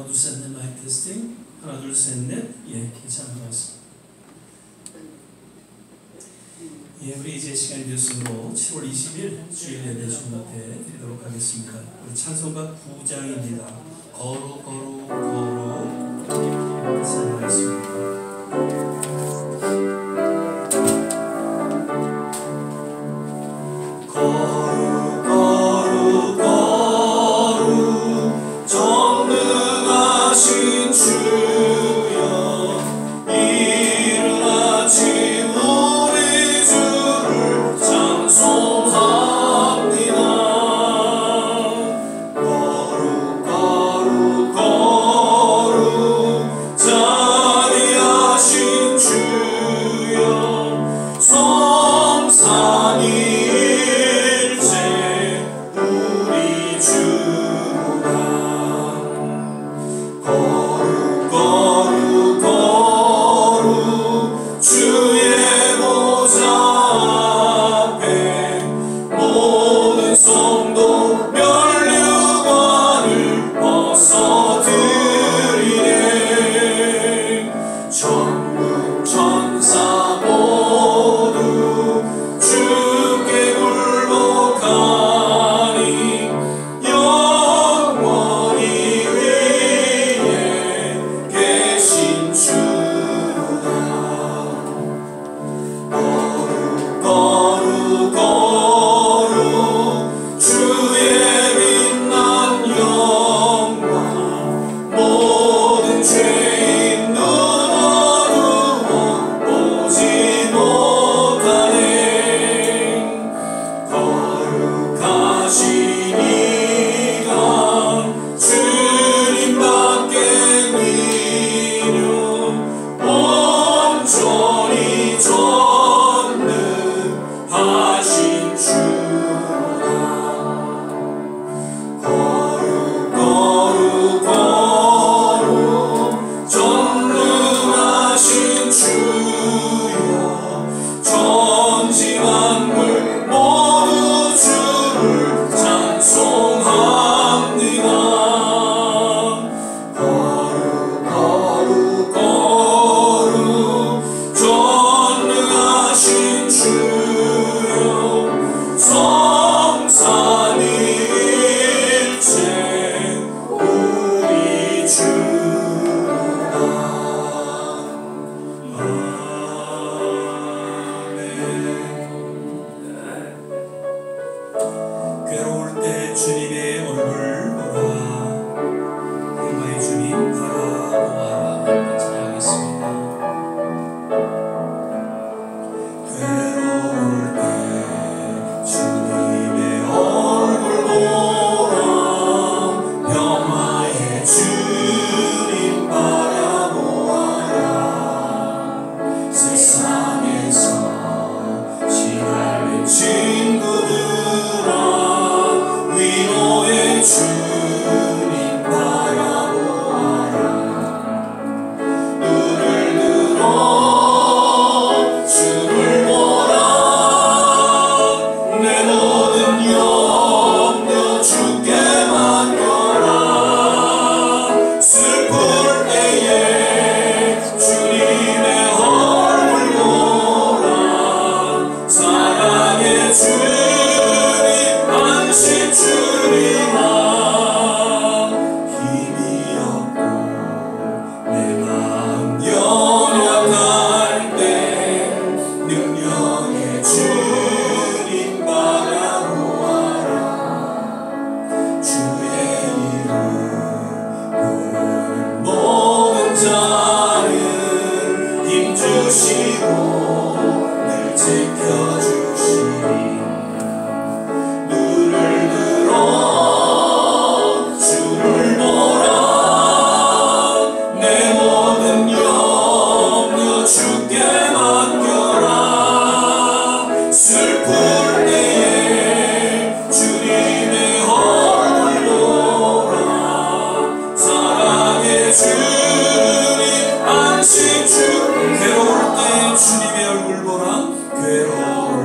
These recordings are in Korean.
하나 둘 셋 넷 마이크 테스팅. 하나 둘 셋 넷. 예, 괜찮은 것 같습니다. 예, 우리 이제 시간이 되었으므로 7월 20일 주일 예배 주님 앞에 드리도록 하겠습니다. 우리 찬송가 9장입니다. 걸어 걸어 걸어 이렇게 찬양하겠습니다. 괴로울 때 주님의 얼굴 보라. 괴로울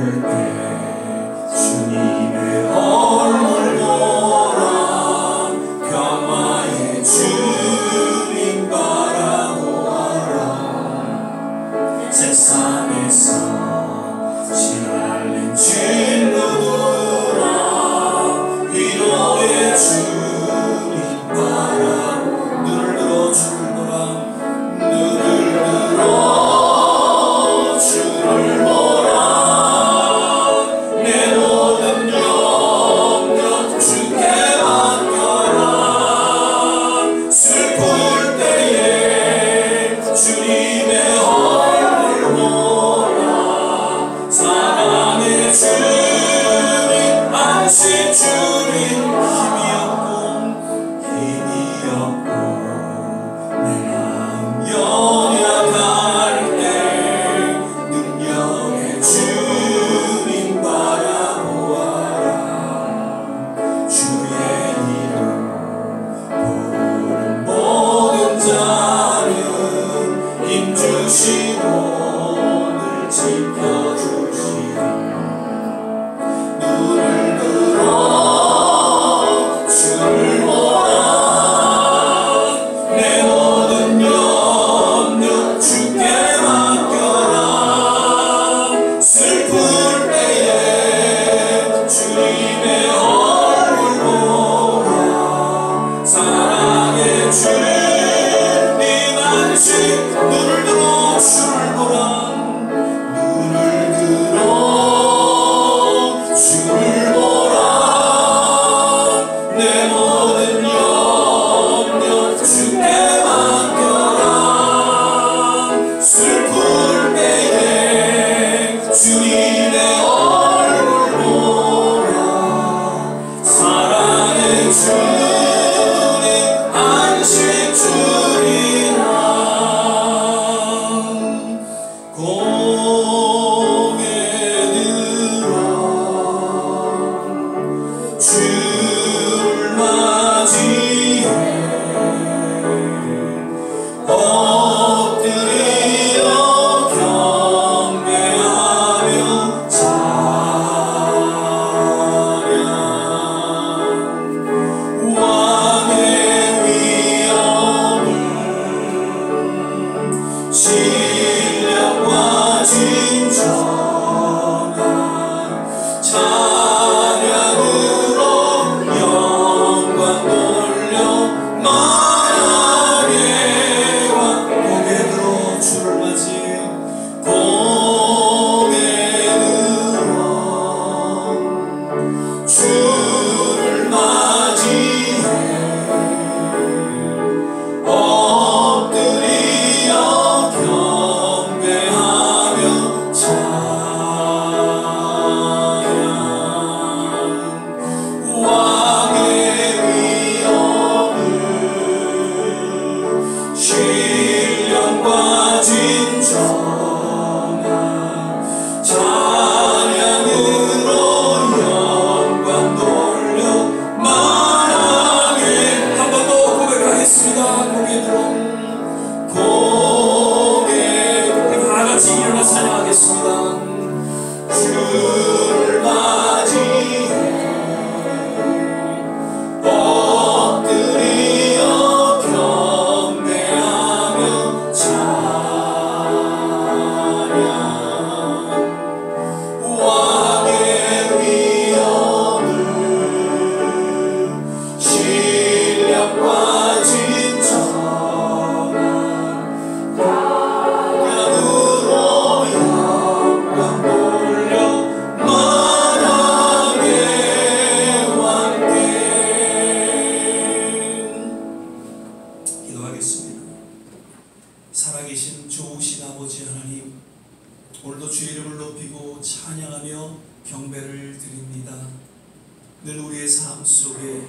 늘 우리의 삶 속에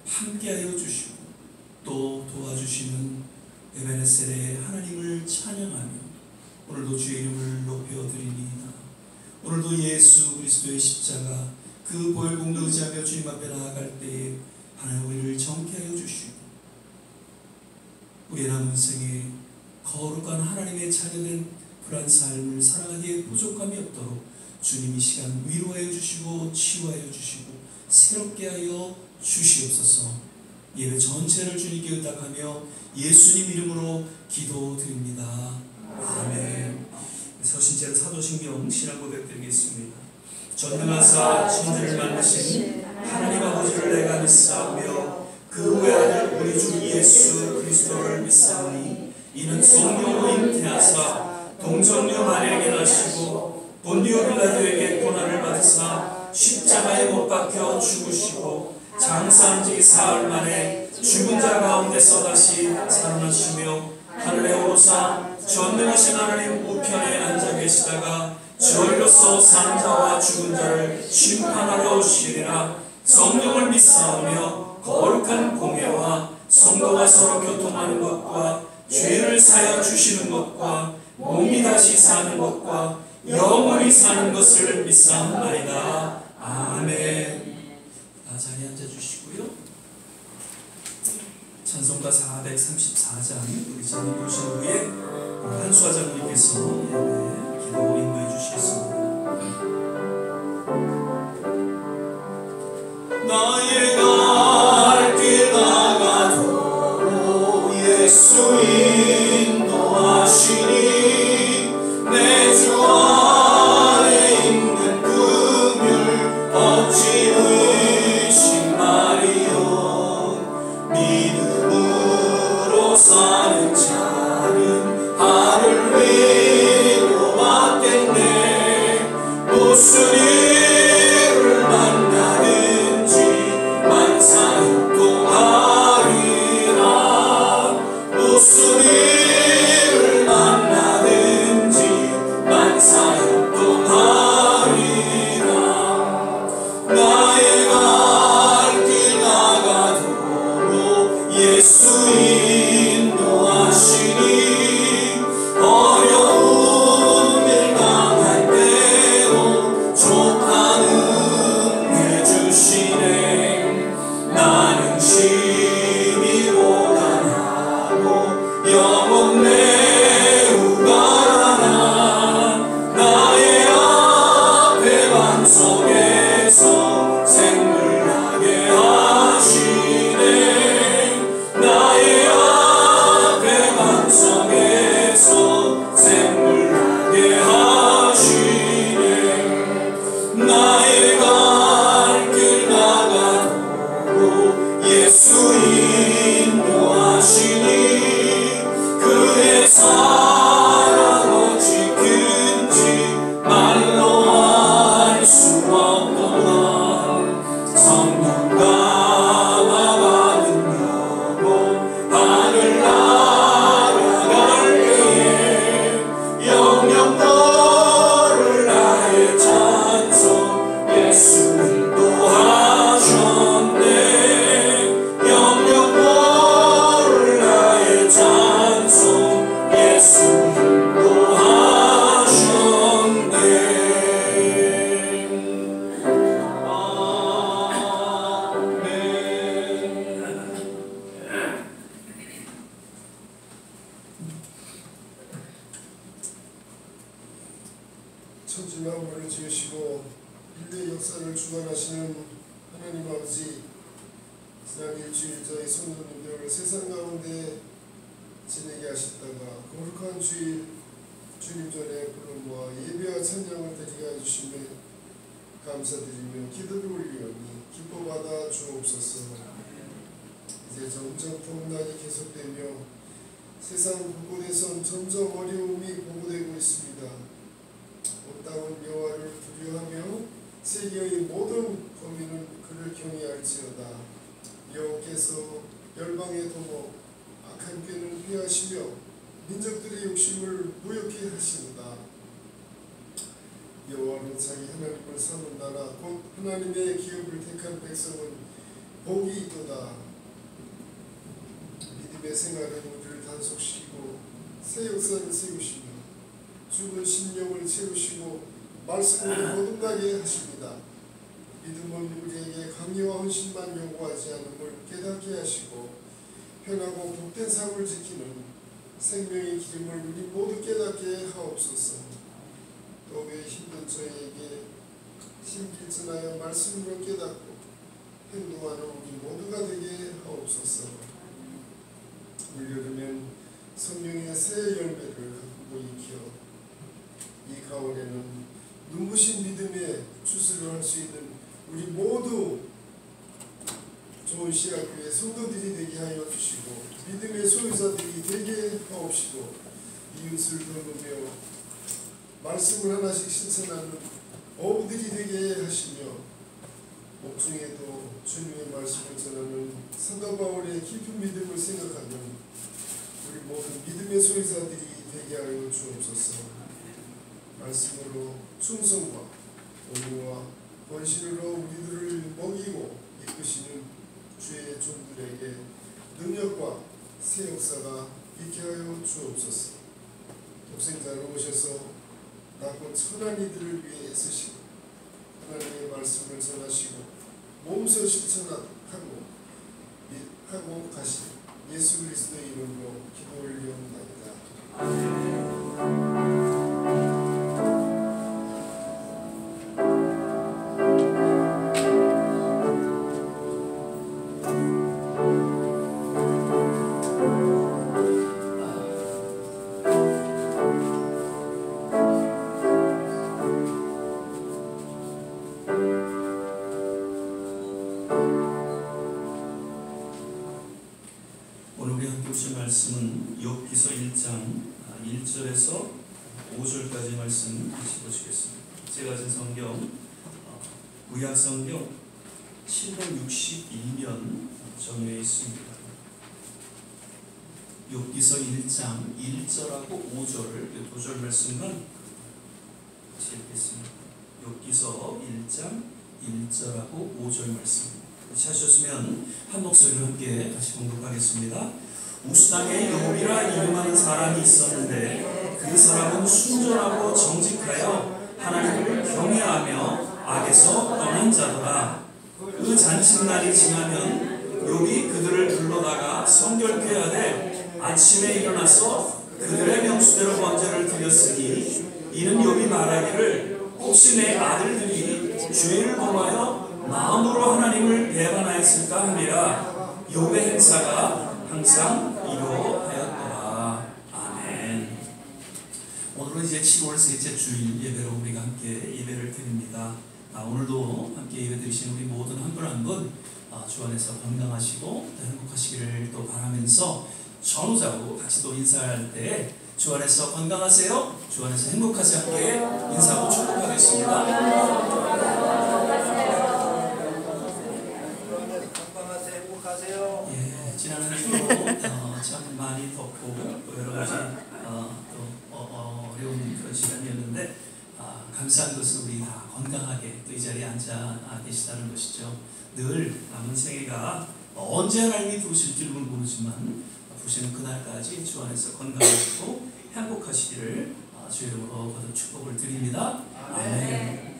함께하여 주시고 또 도와주시는 에베네셀의 하나님을 찬양하며 오늘도 주의 이름을 높여드리니이다. 오늘도 예수 그리스도의 십자가 그 보혈공로 의지하며 주님 앞에 나아갈 때에 하나님 우리를 정케 하여 주시고 우리의 남은 생에 거룩한 하나님의 자녀된 그러한 삶을 살아가기에 부족함이 없도록 주님 이 시간 위로하여 주시고 치유하여 주시고 새롭게 하여 주시옵소서. 예배 전체를 주님께 의탁하며 예수님 이름으로 기도드립니다. 아멘. 서신제로 사도신경 신앙 고백드리겠습니다. 전능하사 천지를 만드신 하나님 아버지를 내가 믿사오며 그 외아들 우리 주 예수 그리스도를 믿사오니 이는 성령으로 잉태하사 동정녀 마리아에게 나시고 본디오 빌라도에게 고난을 받으사 십자가에 못 박혀 죽으시고 장사한 지 사흘 만에 죽은 자 가운데서 다시 살아나시며 하늘에 오르사 전능하신 하나님 우편에 앉아 계시다가 저희로서 사는 자와 죽은 자를 심판하러 오시리라. 성령을 믿사오며 거룩한 공예와 성도가 서로 교통하는 것과 죄를 사여 주시는 것과 몸이 다시 사는 것과 영원히 사는 것을 믿사옵나이다. 아멘. 자리에 앉아주시고요. 찬송가 434장 우리 자리 보신 후에 한수아 장로님께서 기도 인도해 주시겠습니다. 무슨 일을 만나든지 만사형통하리라. 무슨 일을 만나든지 만사형통하리라. 나의 갈 길 나가도록 예수 인도하시니 어려운 일 당할 때도 족한 해주시네. 나는 심히 고단하고 영혼 매우 가난한 나의 앞에 반석에서 생물나게 하시네. 나의 앞에 반석에서 생물나게 하시네. 나의 갈 길 나가도록 예수 인도하시니 그의 사랑 어찌 큰지 말로 알 수 없도다. 성령 감화 받은 영혼 하늘 날아갈 때에 영영 너를 나의 찬송 예수 인도하셨네. 영영 너를 나의 찬송 예수 인도하셨네. 천지 만물을 지으시고 인류의 역사를 주관하시는 하나님 아버지, 지난 일주일 저희 성도님들을 세상 가운데 지내게 하셨다가 거룩한 주일 주님 전에 불러 모아 예배와 찬양을 드리게 해주심에 감사드리며 기도를 올리오니 기뻐받아 주옵소서. 이제 점점 풍랑이 계속되며 세상 곳곳에선 점점 어려움이 보고되고 있습니다. 온 땅은 여호와를 두려워하며 세계의 모든 거민은 그를 경외할지어다. 여호와께서 열방의 도모 악한 꾀는 피하시며 민족들의 욕심을 무욕케 하시는다. 여호와는 자기 하나님을 삼은 나라 곧 하나님의 기업을 택한 백성은 복이 있도다. 믿음의 생활은 우리를 단속시키고 새 역사를 세우시며 죽은 심령을 채우시고 말씀으로 거듭나게 하십니다. 믿음은 우리에게 강의와 헌신만 요구하지 않음을 깨닫게 하시고 편하고 복된 삶을 지키는 생명의 기름을 우리 모두 깨닫게 하옵소서. 또 왜 힘든 저희에게 심길전하여 말씀으로 깨닫고 행동하는 우리 모두가 되게 하옵소서. 올여름엔 성령의 새 열매를 갖고 익혀 이 가을에는 눈부신 믿음의 주술을 할 수 있는 우리 모두 좋은 씨앗교회 성도들이 되게 하여 주시고 믿음의 소유자들이 되게 하옵시고 이웃을 돌보며 말씀을 하나씩 실천하는 어부들이 되게 하시며 옥중에도 주님의 말씀을 전하는 사도 바울의 깊은 믿음을 생각하면 우리 모든 믿음의 소유자들이 되게 하여 주옵소서. 말씀으로 충성과 온유와 권신으로 우리들을 먹이고 이끄시는 주의 종들에게 능력과 새 역사가 있게 하여 주옵소서. 독생자로 오셔서 낮고 천한 이들을 위해 애쓰시고 하나님의 말씀을 전하시고 몸소 실천하고 가신 예수 그리스도의 이름으로 기도 올리옵나이다. 아멘. 말씀은 욥기서 1장 1절에서 5절까지 말씀 다시 보시겠습니다. 제가 가진 성경 구약 성경 762면 정리해 있습니다. 욥기서 1장 1절하고 5절 두 절 말씀만 같이 읽겠습니다. 욥기서 1장 1절하고 5절 말씀 찾으셨으면 한 목소리로 함께 다시 공독하겠습니다. 우스당에 욥이라 이름하는 사람이 있었는데 그 사람은 순전하고 정직하여 하나님을 경외하며 악에서 떠난 자더라. 그 잔칫날이 지나면 욥이 그들을 불러다가 성결케 하되 아침에 일어나서 그들의 명수대로 번제를 드렸으니 이는 욥이 말하기를 혹시 내 아들들이 죄를 범하여 마음으로 하나님을 배반하였을까 함이라. 욥의 행사가 항상 이러하였더라. 아멘. 오늘은 이제 7월 셋째 주일 예배로 우리가 함께 예배를 드립니다. 오늘도 함께 예배 드리신 우리 모든 한 분 한 분 주 안에서 건강하시고 행복하시기를 또 바라면서 전우자고 같이 또 인사할 때 주 안에서 건강하세요, 주 안에서 행복하세요 함께 인사하고 축복하겠습니다. 건강하세요, 행복하세요. 예, 지난 한 주도 참 많이 덥고 또 여러 가지 또 어려운 그런 시간이었는데 감사한 것은 우리 다 건강하게 또 이 자리에 앉아 계시다는 것이죠. 늘 남은 생애가 언제 하나님이 부르실지는 모르지만 부르시는 그날까지 주 안에서 건강하시고 행복하시기를 주 이름으로 거듭 축복을 드립니다. 아멘.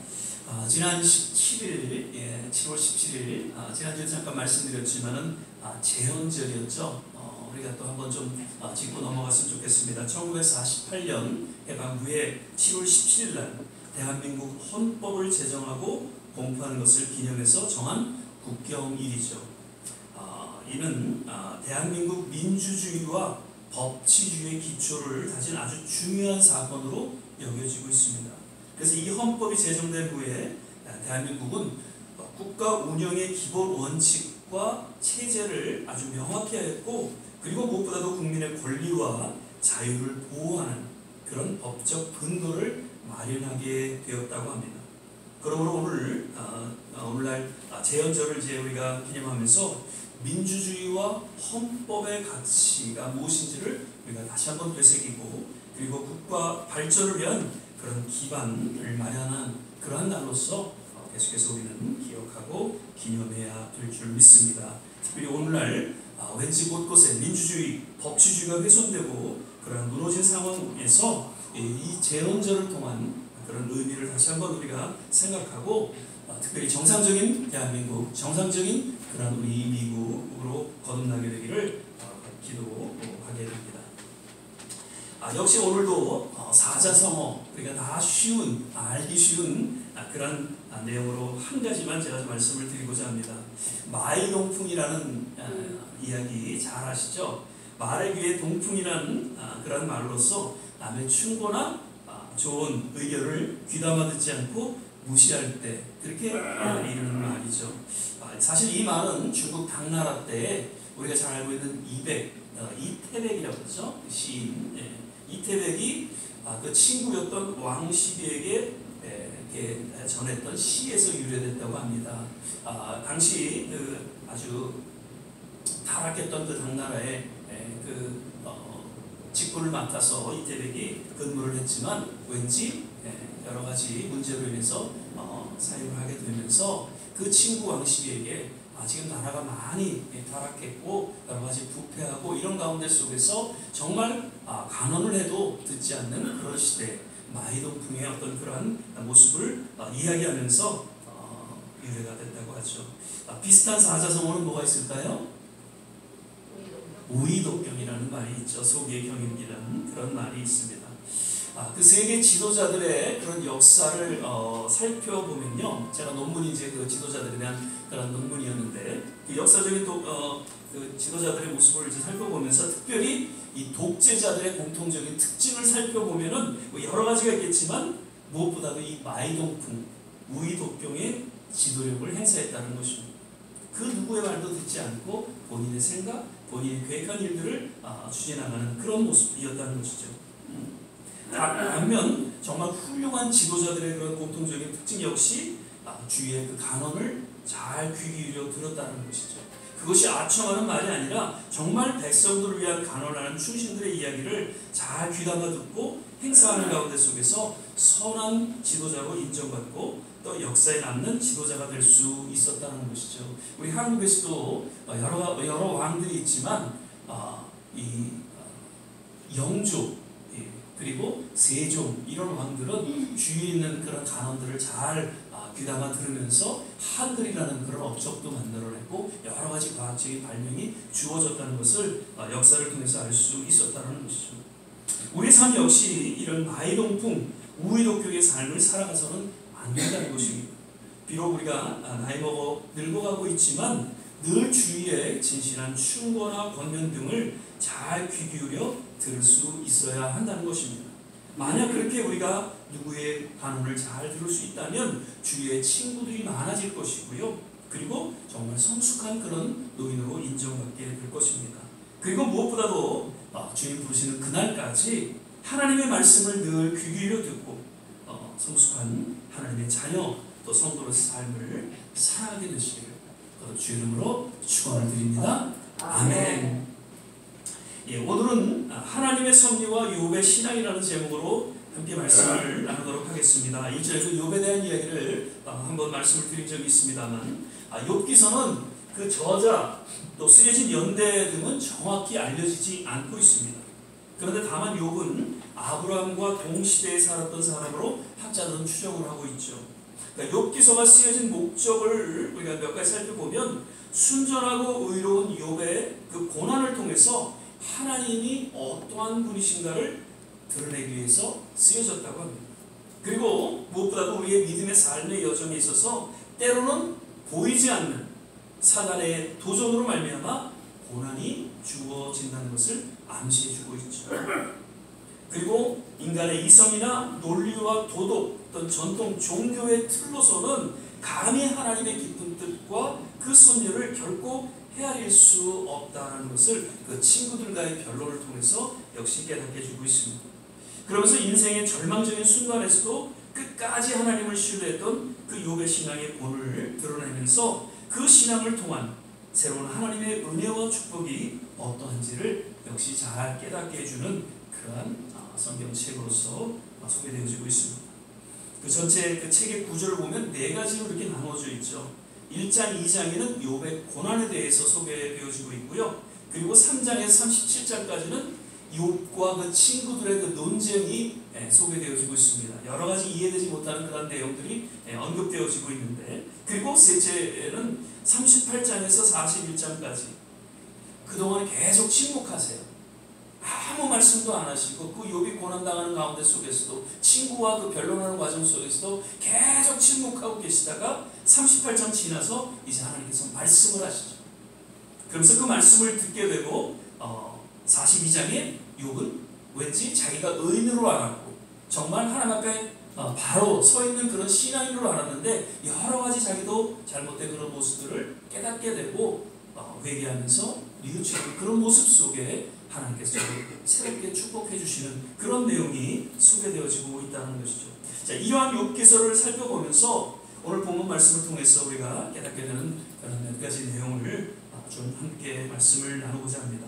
지난 17일, 7월 17일, 지난주에 잠깐 말씀드렸지만은 재헌절이었죠. 우리가 또 한번 좀 짚고 넘어갔으면 좋겠습니다. 1948년 해방 후에 7월 17일 날 대한민국 헌법을 제정하고 공포하는 것을 기념해서 정한 국경일이죠. 이는 대한민국 민주주의와 법치주의의 기초를 다진 아주 중요한 사건으로 여겨지고 있습니다. 그래서 이 헌법이 제정된 후에 대한민국은 국가 운영의 기본 원칙과 체제를 아주 명확히 하였고, 그리고 무엇보다도 국민의 권리와 자유를 보호하는 그런 법적 근거를 마련하게 되었다고 합니다. 그러므로 오늘날 재헌절을 이제 우리가 기념하면서 민주주의와 헌법의 가치가 무엇인지를 우리가 다시 한번 되새기고, 그리고 국가 발전을 위한 그런 기반을 마련한 그러한 날로서 계속해서 우리는 기억하고 기념해야 될 줄 믿습니다. 특별히 오늘날 왠지 곳곳에 민주주의, 법치주의가 훼손되고 그런 무너진 상황에서 이 재헌절을 통한 그런 의미를 다시 한번 우리가 생각하고, 특별히 정상적인 대한민국, 정상적인 그런 우리 미국으로 거듭나게 되기를 기도하게 됩니다. 역시 오늘도 사자성어, 우리가 다 쉬운, 알기 쉬운 그런 내용으로 한 가지만 제가 말씀을 드리고자 합니다. 마이동풍이라는 이야기 잘 아시죠? 말에 비해 동풍이라는 그런 말로서 남의 충고나 좋은 의견을 귀담아 듣지 않고 무시할 때 그렇게 이르는 말이죠. 사실 이 말은 중국 당나라 때 우리가 잘 알고 있는 이태백이라고 하죠. 시인 이태백이 그 친구였던 왕시비에게 전했던 시에서 유래됐다고 합니다. 당시 그 아주 타락했던 그 당나라의 직분을 맡아서 이태백이 근무를 했지만 왠지 여러 가지 문제로 인해서 사임을 하게 되면서 그 친구 왕시비에게 지금 나라가 많이 타락했고 여러 가지 부패하고 이런 가운데 속에서 정말 간언을 해도 듣지 않는 그런 시대, 마이동풍의 어떤 그러한 모습을 이야기하면서 유래가 됐다고 하죠. 비슷한 사자성어는 뭐가 있을까요? 우이독경이라는 말이 있죠. 속의 경입이라는 그런 말이 있습니다. 그 세계 지도자들의 그런 역사를 살펴보면요, 제가 논문이 이제 그 지도자들에 대한 그런 논문이었는데, 그 역사적인 그 지도자들의 모습을 이제 살펴보면서 특별히 이 독재자들의 공통적인 특징을 살펴보면은 뭐 여러 가지가 있겠지만 무엇보다도 이 마이동풍, 우이독경의 지도력을 행사했다는 것입니다. 그 누구의 말도 듣지 않고 본인의 생각, 본인의 계획한 일들을 추진하는 그런 모습이었다는 것이죠. 반면 정말 훌륭한 지도자들의 그런 공통적인 특징 역시 주위의 그 간언을 잘 귀 기울여 들었다는 것이죠. 그것이 아첨하는 말이 아니라 정말 백성들을 위한 간언하는 충신들의 이야기를 잘 귀담아 듣고 행사하는 가운데 속에서 선한 지도자로 인정받고 또 역사에 남는 지도자가 될 수 있었다는 것이죠. 우리 한국에서도 여러 왕들이 있지만 이 영조 그리고 세종 이런 왕들은 주위에 있는 그런 간언들을 잘 귀담아 들으면서 한글이라는 그런 업적도 만들어냈고 여러 가지 과학적인 발명이 주어졌다는 것을 역사를 통해서 알 수 있었다는 것이죠. 우리 삶 역시 이런 나이동풍 우의독격의 삶을 살아가서는 안 된다는 것입니다. 비록 우리가 나이 먹어 늙어가고 있지만 늘 주위에 진실한 충고나 권면 등을 잘 귀 기울여 들을 수 있어야 한다는 것입니다. 만약 그렇게 우리가 누구의 간언을 잘 들을 수 있다면 주위에 친구들이 많아질 것이고요. 그리고 정말 성숙한 그런 노인으로 인정받게 될 것입니다. 그리고 무엇보다도 주님 부르시는 그날까지 하나님의 말씀을 늘 귀 기울여 듣고 성숙한 하나님의 자녀 또 성도로서 삶을 살아가게 되시기를 주의 이름으로 축원을 드립니다. 아멘. 오늘은 하나님의 섭리와 욥의 신앙이라는 제목으로 함께 말씀을 나누도록 하겠습니다. 1절에서 욥에 대한 이야기를 한번 말씀을 드린 적이 있습니다만 욥기서는 그 저자 또 쓰여진 연대 등은 정확히 알려지지 않고 있습니다. 그런데 다만 욥은 아브라함과 동시대에 살았던 사람으로 학자들은 추정을 하고 있죠. 그러니까 욥기서가 쓰여진 목적을 우리가 몇 가지 살펴보면 순전하고 의로운 욥의 그 고난을 통해서 하나님이 어떠한 분이신가를 드러내기 위해서 쓰여졌다고 합니다. 그리고 무엇보다도 우리의 믿음의 삶의 여정에 있어서 때로는 보이지 않는 사단의 도전으로 말미암아 고난이 주어진다는 것을 암시해주고 있죠. 그리고 인간의 이성이나 논리와 도덕 어떤 전통 종교의 틀로서는 감히 하나님의 깊은 뜻과 그 섭리를 결코 헤아릴 수 없다는 것을 그 친구들과의 변론을 통해서 역시 깨닫게 해주고 있습니다. 그러면서 인생의 절망적인 순간에서도 끝까지 하나님을 신뢰했던 그 욥의 신앙의 본을 드러내면서 그 신앙을 통한 새로운 하나님의 은혜와 축복이 어떠한지를 역시 잘 깨닫게 해주는 그러한 성경책으로서 소개되어지고 있습니다. 그 전체 그 책의 구조를 보면 네 가지로 이렇게 나누어져 있죠. 1장, 2장에는 욥의 고난에 대해서 소개되어지고 있고요. 그리고 3장에서 37장까지는 욥과 그 친구들의 그 논쟁이 소개되어지고 있습니다. 여러 가지 이해되지 못하는 그런 내용들이 언급되어지고 있는데, 그리고 셋째는 38장에서 41장까지 그동안 계속 침묵하세요. 아무 말씀도 안 하시고 그 욥이 고난당하는 가운데 속에서도 친구와 그 변론하는 과정 속에서도 계속 침묵하고 계시다가 38장 지나서 이제 하나님께서 말씀을 하시죠. 그러면서 그 말씀을 듣게 되고 42장에 욥은 왠지 자기가 의인으로 알았고 정말 하나님 앞에 바로 서 있는 그런 신앙인으로 알았는데 여러 가지 자기도 잘못된 그런 모습들을 깨닫게 되고 회개하면서 뉘우치는 그런 모습 속에 하나님께서 새롭게 축복해 주시는 그런 내용이 소개되어지고 있다는 것이죠. 자, 이러한 욥기서를 살펴보면서 오늘 본문 말씀을 통해서 우리가 깨닫게 되는 그런 몇 가지 내용을 좀 함께 말씀을 나누고자 합니다.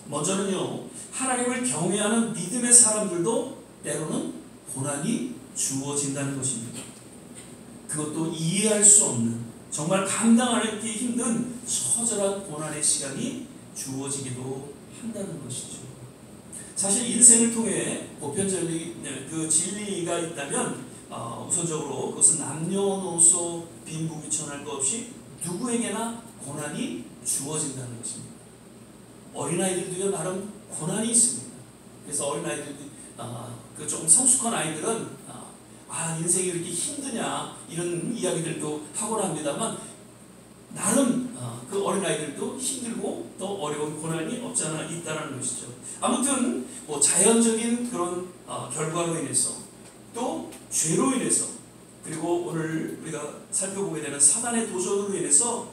먼저는요, 하나님을 경외하는 믿음의 사람들도 때로는 고난이 주어진다는 것입니다. 그것도 이해할 수 없는 정말 감당하기 힘든 처절한 고난의 시간이 주어지기도 한다는 것이죠. 사실 인생을 통해 보편적인 그 진리가 있다면 우선적으로 그것은 남녀노소 빈부귀천할 것 없이 누구에게나 고난이 주어진다는 것입니다. 어린아이들도요 나름 고난이 있습니다. 그래서 어린아이들도 그 좀 성숙한 아이들은 인생이 이렇게 힘드냐 이런 이야기들도 하곤 합니다만 나름 그 어린아이들도 힘들고 또 어려운 고난이 없지 않아 있다는 것이죠. 아무튼 뭐 자연적인 그런 결과로 인해서 또 죄로 인해서 그리고 오늘 우리가 살펴보게 되는 사단의 도전으로 인해서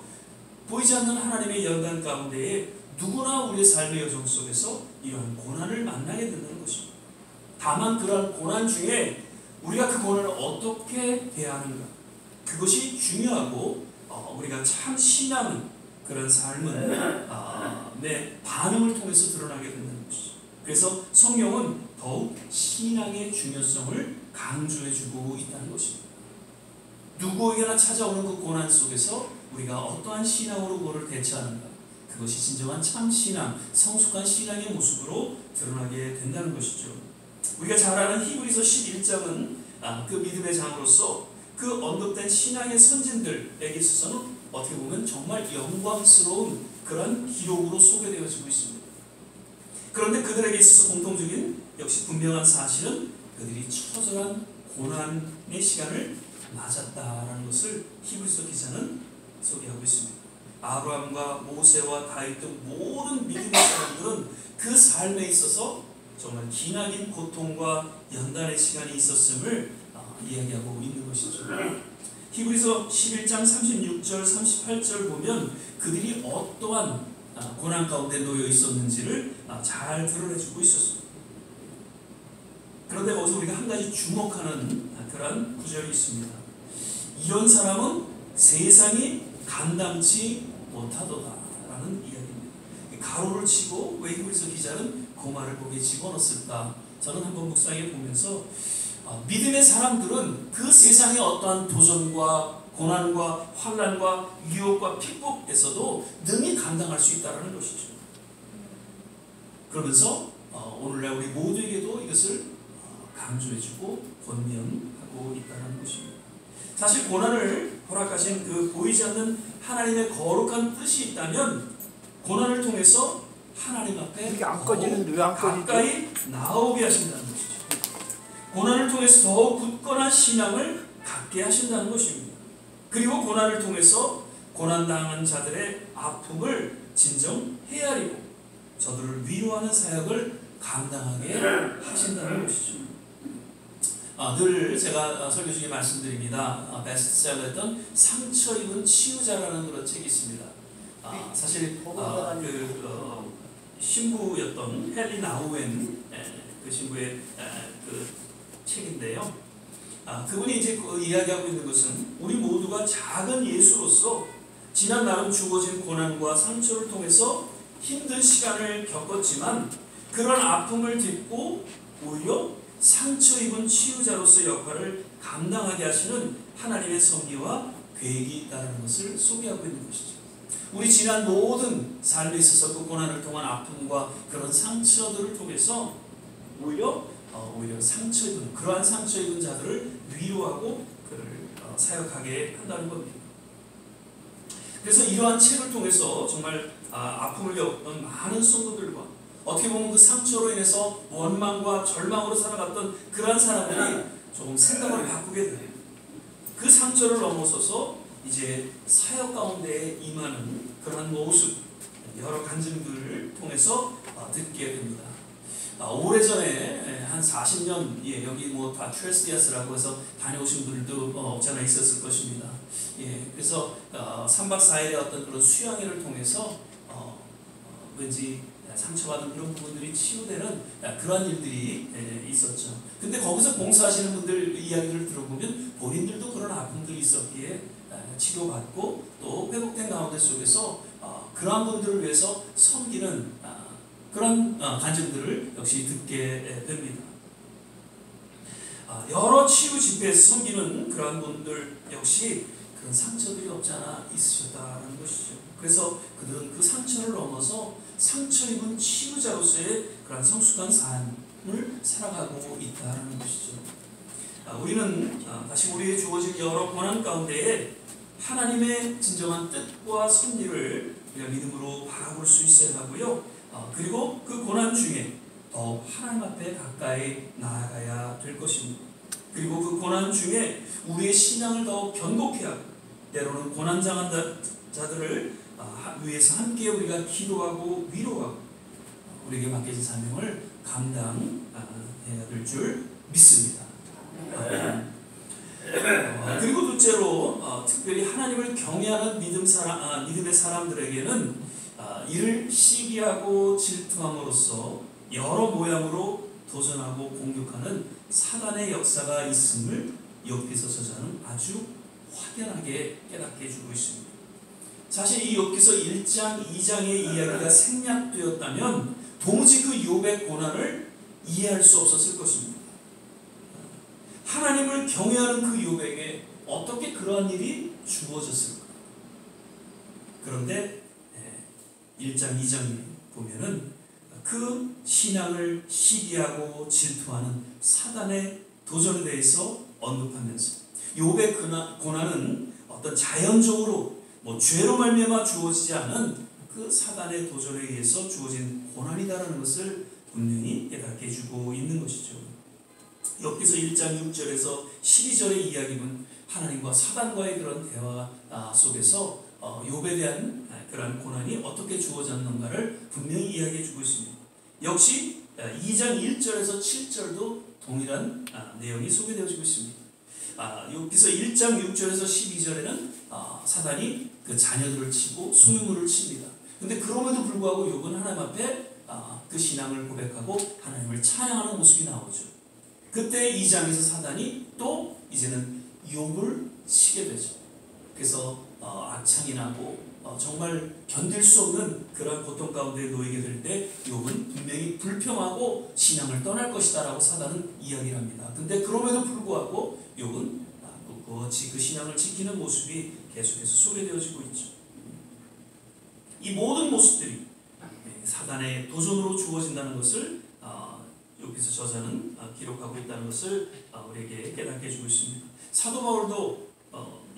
보이지 않는 하나님의 연단 가운데에 누구나 우리의 삶의 여정 속에서 이러한 고난을 만나게 된다는 것입니다. 다만 그러한 고난 중에 우리가 그 고난을 어떻게 대하는가, 그것이 중요하고 우리가 참 신앙은 그런 삶은 내 반응을 통해서 드러나게 된다는 것이죠. 그래서 성경은 더욱 신앙의 중요성을 강조해주고 있다는 것입니다. 누구에게나 찾아오는 그 고난 속에서 우리가 어떠한 신앙으로 그것을 대처하는가, 그것이 진정한 참 신앙, 성숙한 신앙의 모습으로 드러나게 된다는 것이죠. 우리가 잘 아는 히브리서 11장은 그 믿음의 장으로서 그 언급된 신앙의 선진들에게 있어서는 어떻게 보면 정말 영광스러운 그런 기록으로 소개되어지고 있습니다. 그런데 그들에게 있어서 공통적인 역시 분명한 사실은 그들이 처절한 고난의 시간을 맞았다라는 것을 히브리서 기자는 소개하고 있습니다. 아브라함과 모세와 다윗 등 모든 믿음의 사람들은 그 삶에 있어서 정말 기나긴 고통과 연단의 시간이 있었음을 이야기하고 있는 것이죠. 히브리서 11장 36절 38절 보면 그들이 어떠한 고난 가운데 놓여 있었는지를 잘 드러내주고 있었습니다. 그런데 거기서 우리가 한 가지 주목하는 그런 구절이 있습니다. 이런 사람은 세상이 감당치 못하도다라는 이야기입니다. 가로를 치고 왜 히브리서 기자는 그 말을 거기에 집어넣었을까? 저는 한번 묵상해 보면서 믿음의 사람들은 그 세상의 어떠한 도전과 고난과 환난과 유혹과 핍박에서도 능히 감당할 수 있다는 것이죠. 그러면서 오늘날 우리 모두에게도 이것을 강조해주고 권면하고 있다는 것입니다. 사실 고난을 허락하신 그 보이지 않는 하나님의 거룩한 뜻이 있다면 고난을 통해서 하나님 앞에 이게 안 꺼지는데 왜 안 꺼지지? 가까이 나오게 하신다는 것이죠. 고난을 통해서 더욱 굳건한 신앙을 갖게 하신다는 것입니다. 그리고 고난을 통해서 고난당한 자들의 아픔을 진정 헤아리고 저들을 위로하는 사역을 감당하게 하신다는 것이죠. 늘 제가 설교 중에 말씀드립니다. 베스트셀러였던 상처 입은 치유자라는 그런 책이 있습니다. 사실 신부였던 헨리 나우엔 그 신부의 그 책인데요. 그분이 이제 이야기하고 있는 것은 우리 모두가 작은 예수로서 지난 날은 주어진 고난과 상처를 통해서 힘든 시간을 겪었지만 그런 아픔을 딛고 오히려 상처 입은 치유자로서 역할을 감당하게 하시는 하나님의 섭리와 계획이 있다는 것을 소개하고 있는 것이죠. 우리 지난 모든 삶에 있어서 그 고난을 통한 아픔과 그런 상처들을 통해서 오히려 상처 입은 그러한 상처 입은 자들을 위로하고 그를 사역하게 한다는 겁니다. 그래서 이러한 책을 통해서 정말 아픔을 겪은 많은 성도들과 어떻게 보면 그 상처로 인해서 원망과 절망으로 살아갔던 그러한 사람들이 조금 생각을 바꾸게 돼요. 그 상처를 넘어서서 이제 사역 가운데 임하는 그러한 모습, 여러 간증들을 통해서 듣게 됩니다. 오래전에 한 40년 여기 다 트레스디아스라고 해서 다녀오신 분들도 없잖아 있었을 것입니다. 그래서 3박 4일의 어떤 그런 수양회를 통해서 왠지 상처받은 그런 부분들이 치유되는 그런 일들이 있었죠. 근데 거기서 봉사하시는 분들 이야기를 들어보면 본인들도 그런 아픔들이 있었기에 치료받고 또 회복된 가운데 속에서 그러한 분들을 위해서 섬기는 그런 간증들을 역시 듣게 됩니다. 여러 치유 집회에서 섬기는 그러한 분들 역시 그런 상처들이 없지 않아 있으셨다는 것이죠. 그래서 그들은 그 상처를 넘어서 상처 입은 치유자로서의 그런 성숙한 삶을 살아가고 있다는 것이죠. 우리는 다시 우리에게 주어진 여러 고난 가운데에 하나님의 진정한 뜻과 섭리를 우리가 믿음으로 바라볼 수 있어야 하고요. 그리고 그 고난 중에 더 하나님 앞에 가까이 나아가야 될 것입니다. 그리고 그 고난 중에 우리의 신앙을 더 견고케 하고 때로는 고난당한 자들을 위해서 함께 우리가 기도하고 위로하고 우리에게 맡겨진 사명을 감당해야 될 줄 믿습니다. 그리고 둘째로 특별히 하나님을 경외하는 믿음의 사람들에게는 이를 시기하고 질투함으로써 여러 모양으로 도전하고 공격하는 사단의 역사가 있음을 욥기서 저자는 아주 확연하게 깨닫게 해주고 있습니다. 사실 이 욥기서 1장, 2장의 이야기가 생략되었다면 도무지 그 욥의 고난을 이해할 수 없었을 것입니다. 하나님을 경외하는 그 욥에게 어떻게 그러한 일이 주어졌을까? 그런데 1장, 2장에 보면은 그 신앙을 시기하고 질투하는 사단의 도전에 대해서 언급하면서 욥의 고난은 어떤 자연적으로 죄로 말미암아 주어지지 않은 그 사단의 도전에 의해서 주어진 고난이다라는 것을 분명히 깨닫게 해주고 있는 것이죠. 욥기서 1장 6절에서 12절의 이야기는 하나님과 사단과의 그런 대화 속에서 욥에 대한 그런 고난이 어떻게 주어졌는가를 분명히 이야기해 주고 있습니다. 역시 2장 1절에서 7절도 동일한 내용이 소개되어지고 있습니다. 욥기서 1장 6절에서 12절에는 사단이 그 자녀들을 치고 소유물을 칩니다. 근데 그럼에도 불구하고 욥은 하나님 앞에 그 신앙을 고백하고 하나님을 찬양하는 모습이 나오죠. 그때 2장에서 사단이 또 이제는 욥을 치게 되죠. 그래서 악창이 나고 정말 견딜 수 없는 그런 고통 가운데 놓이게 될 때 욥은 분명히 불평하고 신앙을 떠날 것이다 라고 사단은 이야기를 합니다. 근데 그럼에도 불구하고 욥은 꿋꿋이 그 신앙을 지키는 모습이 계속해서 소개되어지고 있죠. 이 모든 모습들이 사단의 도전으로 주어진다는 것을 욥기서 저자는 기록하고 있다는 것을 우리에게 깨닫게 해주고 있습니다. 사도 바울도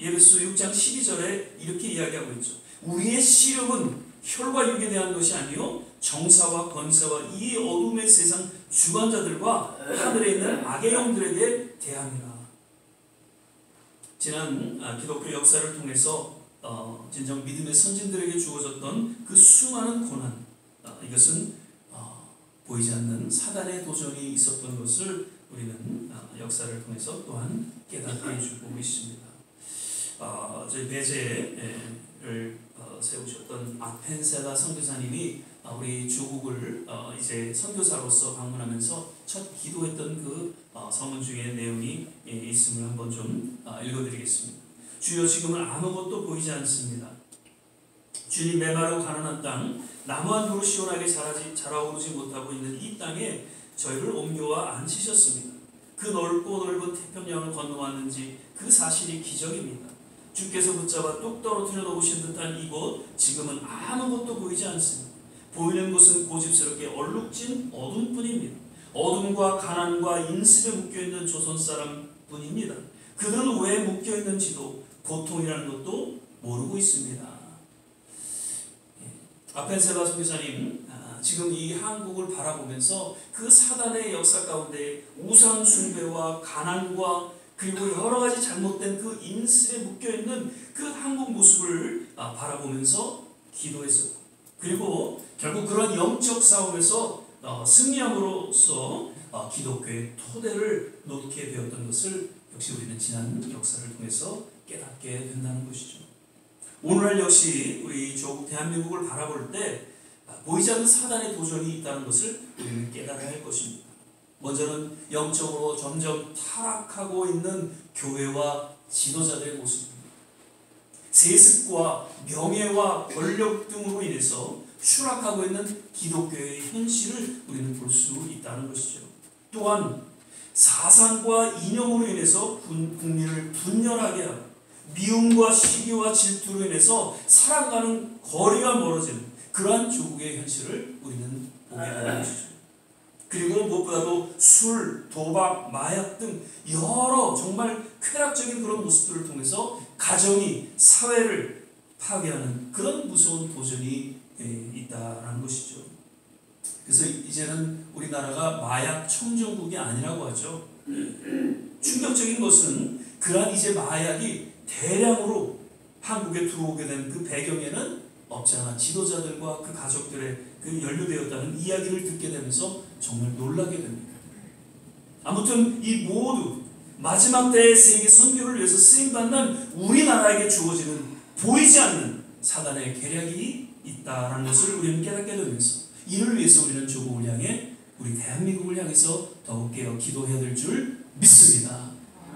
에베소 6장 12절에 이렇게 이야기하고 있죠. 우리의 시름은 혈과 육에 대한 것이 아니요 정사와 권세와 이 어둠의 세상 주관자들과 하늘에 있는 악의 영들에게 대함이라. 지난 기독교 역사를 통해서 진정 믿음의 선진들에게 주어졌던 그 수많은 고난, 이것은 보이지 않는 사단의 도전이 있었던 것을 우리는 역사를 통해서 또한 깨닫게 해주고 있습니다. 저희 배제를 세우셨던 아펜세다 선교사님이 우리 조국을 이제 선교사로서 방문하면서 첫 기도했던 그 서문 중에 내용이 있음을 한번 좀 읽어드리겠습니다. 주여 지금은 아무것도 보이지 않습니다. 주님 메마르고 가난한 땅 나무 한 그루 시원하게 자라오르지 못하고 있는 이 땅에 저희를 옮겨와 앉히셨습니다. 그 넓고 넓은 태평양을 건너왔는지 그 사실이 기적입니다. 주께서 붙잡아 뚝 떨어뜨려 놓으신 듯한 이곳 지금은 아무것도 보이지 않습니다. 보이는 곳은 고집스럽게 얼룩진 어둠뿐입니다. 어둠과 가난과 인습에 묶여있는 조선 사람뿐입니다. 그들은 왜 묶여있는지도 고통이라는 것도 모르고 있습니다. 아펜세바 선교사님 지금 이 한국을 바라보면서 그 사단의 역사 가운데 우상 숭배와 가난과 그리고 여러 가지 잘못된 그 인습에 묶여있는 그 한국 모습을 바라보면서 기도했었고, 그리고 결국 그런 영적 싸움에서 승리함으로써 기독교의 토대를 놓게 되었던 것을 역시 우리는 지난 역사를 통해서 깨닫게 된다는 것이죠. 오늘날 역시 우리 조국 대한민국을 바라볼 때 보이지 않는 사단의 도전이 있다는 것을 우리는 깨달아야 할 것입니다. 먼저는 영적으로 점점 타락하고 있는 교회와 지도자들의 모습입니다. 세습과 명예와 권력 등으로 인해서 추락하고 있는 기독교의 현실을 우리는 볼 수 있다는 것이죠. 또한 사상과 이념으로 인해서 국민을 분열하게 하고 미움과 시기와 질투로 인해서 사랑과는 거리가 멀어지는 그러한 조국의 현실을 우리는 보게 되는 것이죠. 그리고 무엇보다도 술, 도박, 마약 등 여러 정말 쾌락적인 그런 모습들을 통해서 가정이 사회를 파괴하는 그런 무서운 도전이 있다라는 것이죠. 그래서 이제는 우리나라가 마약 청정국이 아니라고 하죠. 충격적인 것은 그러한 이제 마약이 대량으로 한국에 들어오게 된 그 배경에는 없잖아 지도자들과 그 가족들의 그 연루되었다는 이야기를 듣게 되면서 정말 놀라게 됩니다. 아무튼 이 모두 마지막 때의 세계 선교를 위해서 쓰임받는 우리나라에게 주어지는 보이지 않는 사단의 계략이 있다는 것을 우리는 깨닫게 되면서 이를 위해서 우리는 조국을 향해 우리 대한민국을 향해서 더욱 깨어 기도해야 될 줄 믿습니다.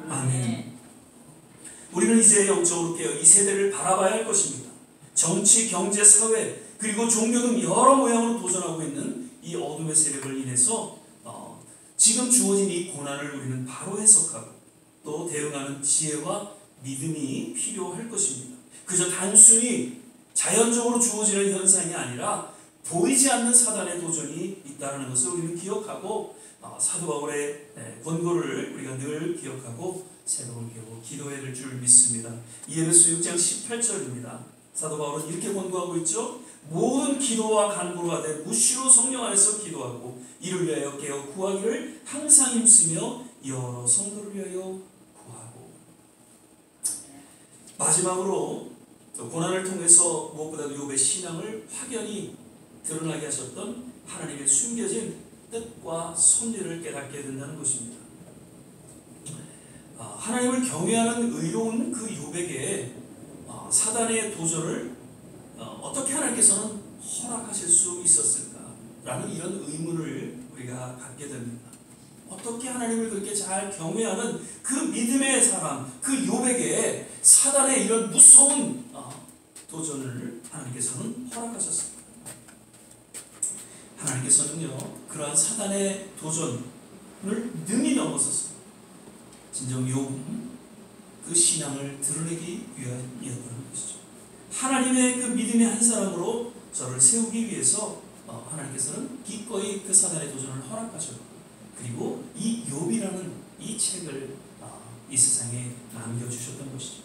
아멘. 우리는 이제 영적으로 깨어 이 세대를 바라봐야 할 것입니다. 정치, 경제, 사회 그리고 종교 등 여러 모양으로 도전하고 있는 이 어둠의 세력을 인해서 지금 주어진 이 고난을 우리는 바로 해석하고 또 대응하는 지혜와 믿음이 필요할 것입니다. 그저 단순히 자연적으로 주어지는 현상이 아니라 보이지 않는 사단의 도전이 있다는 것을 우리는 기억하고 사도 바울의 권고를 우리가 늘 기억하고 새로운 기도해야 될 줄 믿습니다. 에베소 6장 18절입니다. 사도 바울은 이렇게 권고하고 있죠. 모든 기도와 간구로 하되 무시로 성령 안에서 기도하고 이를 위하여 깨어 구하기를 항상 힘쓰며 여러 성도를 위하여 구하고. 마지막으로 고난을 통해서 무엇보다도 욥의 신앙을 확연히 드러나게 하셨던 하나님의 숨겨진 뜻과 섭리를 깨닫게 된다는 것입니다. 하나님을 경외하는 의로운 그 욥에게 사단의 도전을 어떻게 하나님께서는 허락하실 수 있었을까라는 이런 의문을 우리가 갖게 됩니다. 어떻게 하나님을 그렇게 잘 경외하는 그 믿음의 사람, 그 욥에게 사단의 이런 무서운 도전을 하나님께서는 허락하셨습니다. 하나님께서는요, 그러한 사단의 도전을 능히 넘어서서 진정 욥은 그 신앙을 드러내기 위함이었다는 것이죠. 하나님의 그 믿음의 한 사람으로 저를 세우기 위해서 하나님께서는 기꺼이 그 사단의 도전을 허락하셨고, 그리고 이 욥이라는 이 책을 이 세상에 남겨주셨던 것이죠.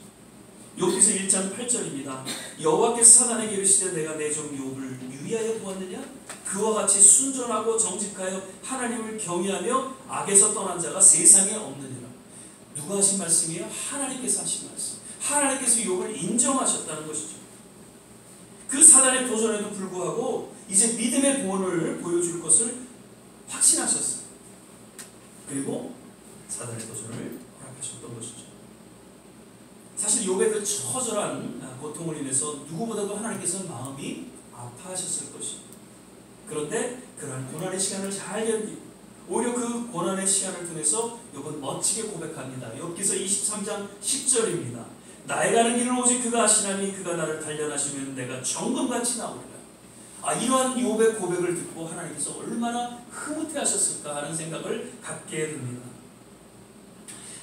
욥기서 1장 8절입니다. 여호와께서 사단에게 이르시되 내가 내 종 욥을 유의하여 보았느냐? 그와 같이 순전하고 정직하여 하나님을 경외하며 악에서 떠난 자가 세상에 없느니라. 누가 하신 말씀이에요? 하나님께서 하신 말씀. 하나님께서 욥을 인정하셨다는 것이죠. 그 사단의 도전에도 불구하고 이제 믿음의 구원을 보여줄 것을 확신하셨어요. 그리고 사단의 도전을 허락하셨던 것이죠. 사실 욥의 그 처절한 고통을 인해서 누구보다도 하나님께서는 마음이 아파하셨을 것입니다. 그런데 그러한 고난의 시간을 잘 견디고 오히려 그 고난의 시간을 통해서 욥은 멋지게 고백합니다. 욥기서 23장 10절입니다. 나의 가는 길을 오직 그가 아시나니 그가 나를 단련하시면 내가 정금같이 나오리라. 이러한 욥의 고백을 듣고 하나님께서 얼마나 흐뭇해하셨을까 하는 생각을 갖게 됩니다.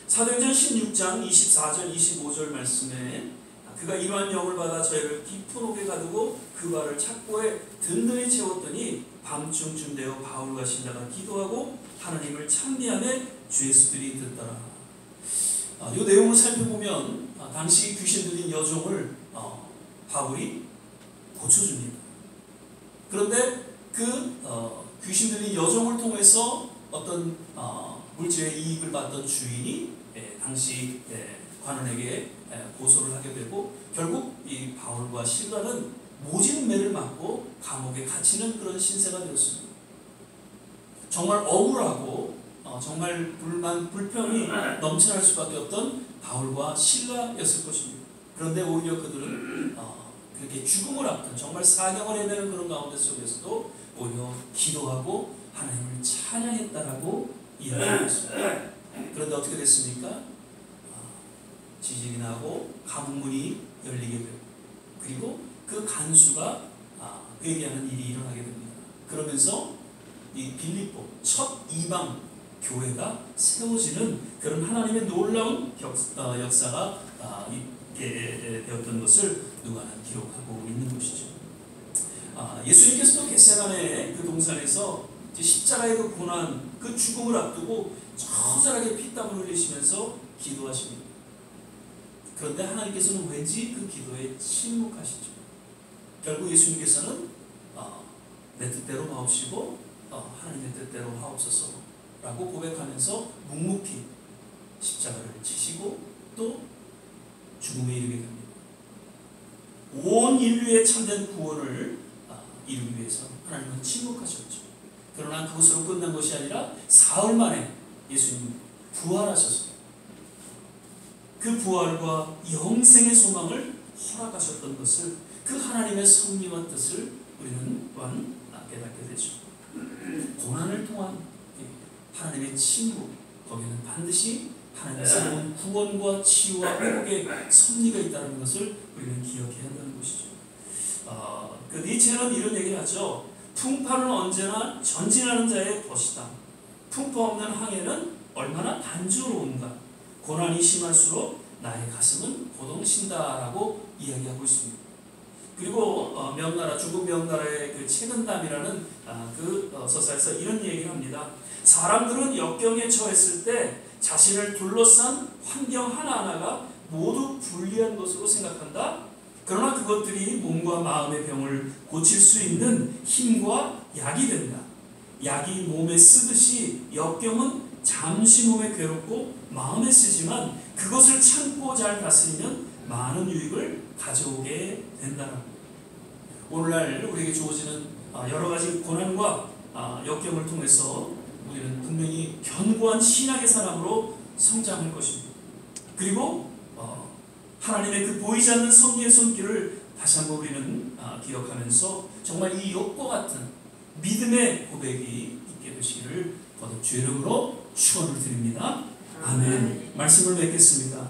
사도행전 16장 24절 25절 말씀에 그가 이러한 영을 받아 저희를 깊은 옥에 가두고 그 발을 착고에 든든히 채웠더니 밤중쯤 되어 바울과 실라가 기도하고 하나님을 찬미하며 주 예수들이 듣더라. 이 내용을 살펴보면 당시 귀신 들린 여종을 바울이 고쳐줍니다. 그런데 그 귀신 들린 여종을 통해서 어떤 물질의 이익을 받던 주인이 당시 관원에게 고소를 하게 되고 결국 이 바울과 실라는 모진 매를 맞고 감옥에 갇히는 그런 신세가 되었습니다. 정말 억울하고 정말 불평이 넘쳐날 수밖에 없던 바울과 실라였을 것입니다. 그런데 오히려 그들은 그렇게 죽음을 앞둔 정말 사경을 헤매는 그런 가운데 속에서도 오히려 기도하고 하나님을 찬양했다라고 이야기하고 있습니다. 그런데 어떻게 됐습니까? 지진이 나고 감옥문이 열리게 되고 그리고 그 간수가 회개하는 일이 일어나게 됩니다. 그러면서 이 빌립보 첫 이방 교회가 세워지는 그런 하나님의 놀라운 역사가 있게 되었던 것을 누가는 기록하고 있는 것이죠. 예수님께서도 겟세마네 그 동산에서 십자가의 그 고난, 그 죽음을 앞두고 처절하게 피땀을 흘리시면서 기도하십니다. 그런데 하나님께서는 왠지 그 기도에 침묵하시죠. 결국 예수님께서는 내 뜻대로 하옵시고 하나님의 뜻대로 하옵소서라고 고백하면서 묵묵히 십자가를 지시고 또 죽음에 이르게 됩니다. 온 인류의 참된 구원을 이루기 위해서 하나님은 침묵하셨죠. 그러나 그것으로 끝난 것이 아니라 사흘 만에 예수님 부활하셔서 그 부활과 영생의 소망을 허락하셨던 것을 그 하나님의 섭리와 뜻을 우리는 또한 깨닫게 되죠. 고난을 통한 하나님의 친구, 거기는 반드시 하나님께서 온 구원과 치유와 회복의 섭리가 있다는 것을 우리는 기억해야 한다는 것이죠. 그 니체는 이런 얘기를 하죠. 풍파는 언제나 전진하는 자의 것이다. 풍파 없는 항해는 얼마나 단조로운가. 고난이 심할수록 나의 가슴은 고동친다라고 이야기하고 있습니다. 그리고 명나라, 중국 명나라의 그 채근담이라는 서사에서 이런 얘기를 합니다. 사람들은 역경에 처했을 때 자신을 둘러싼 환경 하나하나가 모두 불리한 것으로 생각한다. 그러나 그것들이 몸과 마음의 병을 고칠 수 있는 힘과 약이 된다. 약이 몸에 쓰듯이 역경은 잠시 몸에 괴롭고 마음에 쓰지만 그것을 참고 잘 다스리면 많은 유익을 가져오게 된다는 오늘날 우리에게 주어지는 여러 가지 고난과 역경을 통해서 우리는 분명히 견고한 신앙의 사람으로 성장할 것입니다. 그리고 하나님의 그 보이지 않는 섭리의 손길을 다시 한번 우리는 기억하면서 정말 이 욥과 같은 믿음의 고백이 있게 되시기를 거듭 주의 이름으로 축원을 드립니다. 아멘. 말씀을 맺겠습니다.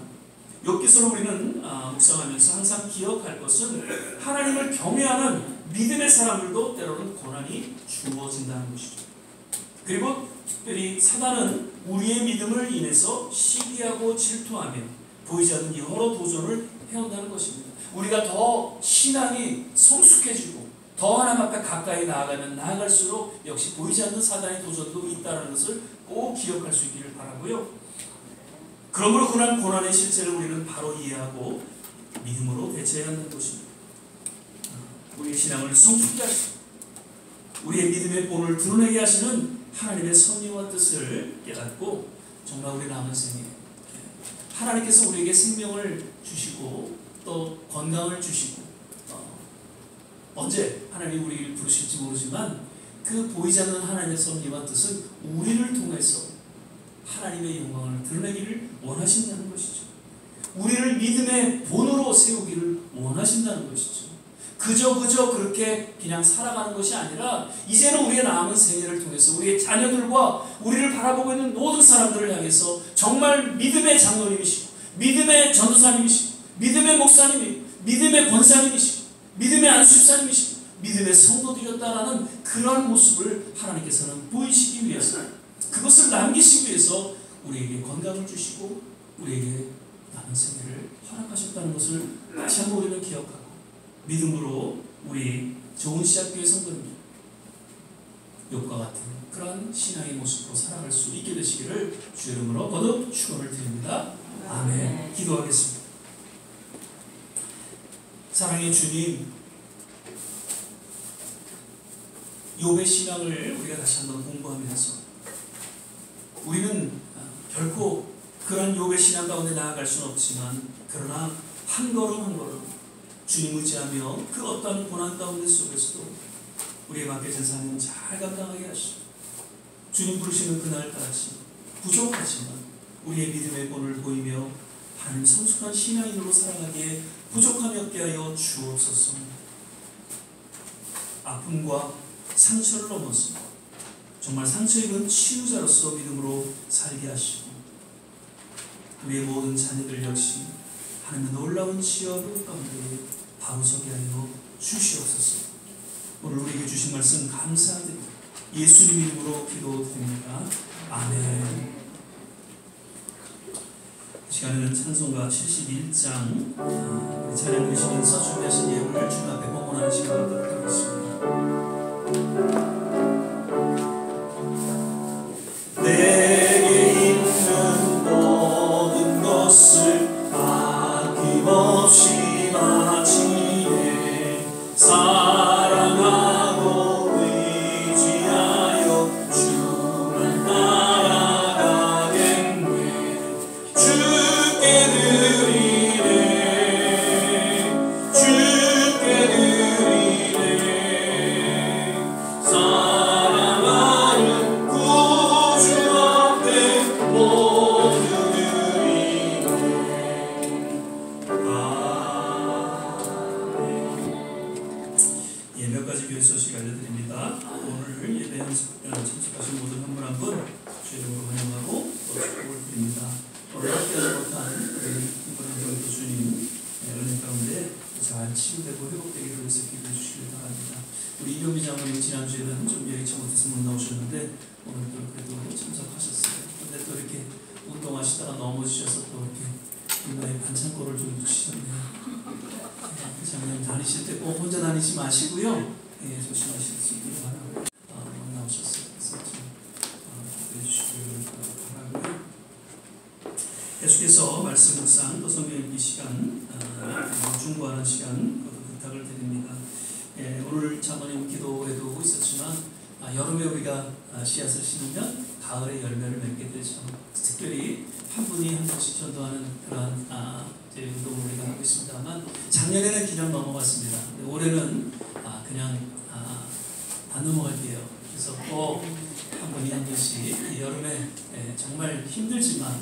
욥기서를 우리는 묵상하면서 항상 기억할 것은 하나님을 경외하는 믿음의 사람들도 때로는 고난이 주어진다는 것이죠. 그리고 특별히 사단은 우리의 믿음을 인해서 시기하고 질투하며 보이지 않는 여러 도전을 해온다는 것입니다. 우리가 더 신앙이 성숙해지고 더 하나님 앞에 가까이 나아가면 나아갈수록 역시 보이지 않는 사단의 도전도 있다는 것을 꼭 기억할 수 있기를 바라고요. 그러므로 그런 고난의 실체를 우리는 바로 이해하고 믿음으로 대처해야 한다는 것입니다. 우리의 신앙을 성숙케 하시고 우리의 믿음의 본을 드러내게 하시는 하나님의 섭리와 뜻을 깨닫고 정말 우리 남은 생에 하나님께서 우리에게 생명을 주시고 또 건강을 주시고 언제 하나님이 우리를 부르실지 모르지만 그 보이지 않는 하나님의 섭리와 뜻은 우리를 통해서 하나님의 영광을 드러내기를 원하신다는 것이죠. 우리를 믿음의 본으로 세우기를 원하신다는 것이죠. 그저 그렇게 그냥 살아가는 것이 아니라 이제는 우리의 남은 생애를 통해서 우리의 자녀들과 우리를 바라보고 있는 모든 사람들을 향해서 정말 믿음의 장로님이시고 믿음의 전도사님이시고 믿음의 목사님이시고 믿음의 권사님이시고 믿음의 안수집사님이시고 믿음의 성도들이었다라는 그러한 모습을 하나님께서는 보이시기 위해서 그것을 남기시기 위해서 우리에게 건강을 주시고 우리에게 남은 생애를 허락하셨다는 것을 다시 한번 우리는 기억하고 믿음으로 우리 좋은 씨앗교회 성도입니다. 욥과 같은 그런 신앙의 모습으로 살아갈 수 있게 되시기를 주 이름으로 거듭 축원을 드립니다. 아멘. 기도하겠습니다. 사랑의 주님, 욥의 신앙을 우리가 다시 한번 공부하면서 우리는 결코 그런 욥의 신앙 가운데 나아갈 수는 없지만 그러나 한 걸음 한 걸음 주님 의지하며 그 어떤 고난 가운데 속에서도 우리의 맡겨진 삶은 잘 감당하게 하시고 주님 부르시는 그날까지 부족하지만 우리의 믿음의 본을 보이며 하나님 성숙한 신앙인으로 살아가기에 부족함이 없게 하여 주옵소서. 아픔과 상처를 넘어서 정말 상처 입은 치유자로서 믿음으로 살게 하시고 우리의 모든 자녀들 역시 하나님의 놀라운 치유와 회복 가운데 바로서게 하여 주시옵소서. 오늘 우리에게 주신 말씀 감사드립니다. 예수님 이름으로 기도드립니다. 아멘. 시간에는 찬송가 71장 찬양 드시면서 준비하신 예물을 주님 앞에 봉헌하는 시간을 갖도록 하겠습니다. 내게 있는 모든 것을 아낌없이 바치네 사랑하고 의지하여 주만 따라가겠네 주께 드리네 주께 드리네 사랑하는 구주 앞에 모두 드리네 치유되고 회복되기를 위해서 기도해 주시길 바랍니다. 우리 이경미 장로님 지난주에는 좀 예의치 못해서 못 나오셨는데 오늘도 그래도 참석하셨어요. 근데 또 이렇게 운동하시다가 넘어지셔서 또 이렇게 이마에 반창고를 좀 붙이셨네요. 장로님 다니실 때 꼭 혼자 다니지 마시고요. 예, 조심하실 수 있기를 바라고요. 못 나오셨어요. 그래서 좀 기도해 주시길 바라고요. 계속해서 말씀 묵상 또 성경 읽기 시간 중보하는 시간 부탁을 드립니다. 예, 오늘 장로님 기도에도 있었지만 여름에 우리가 씨앗을 심으면 가을에 열매를 맺게 되죠. 특별히 한 분이 한 번씩 전도하는 그러한 운동을 우리가 하고 있습니다만 작년에는 그냥 넘어갔습니다. 올해는 그냥 안 넘어갈게요. 그래서 꼭 한 분이 한 번씩 여름에 정말 힘들지만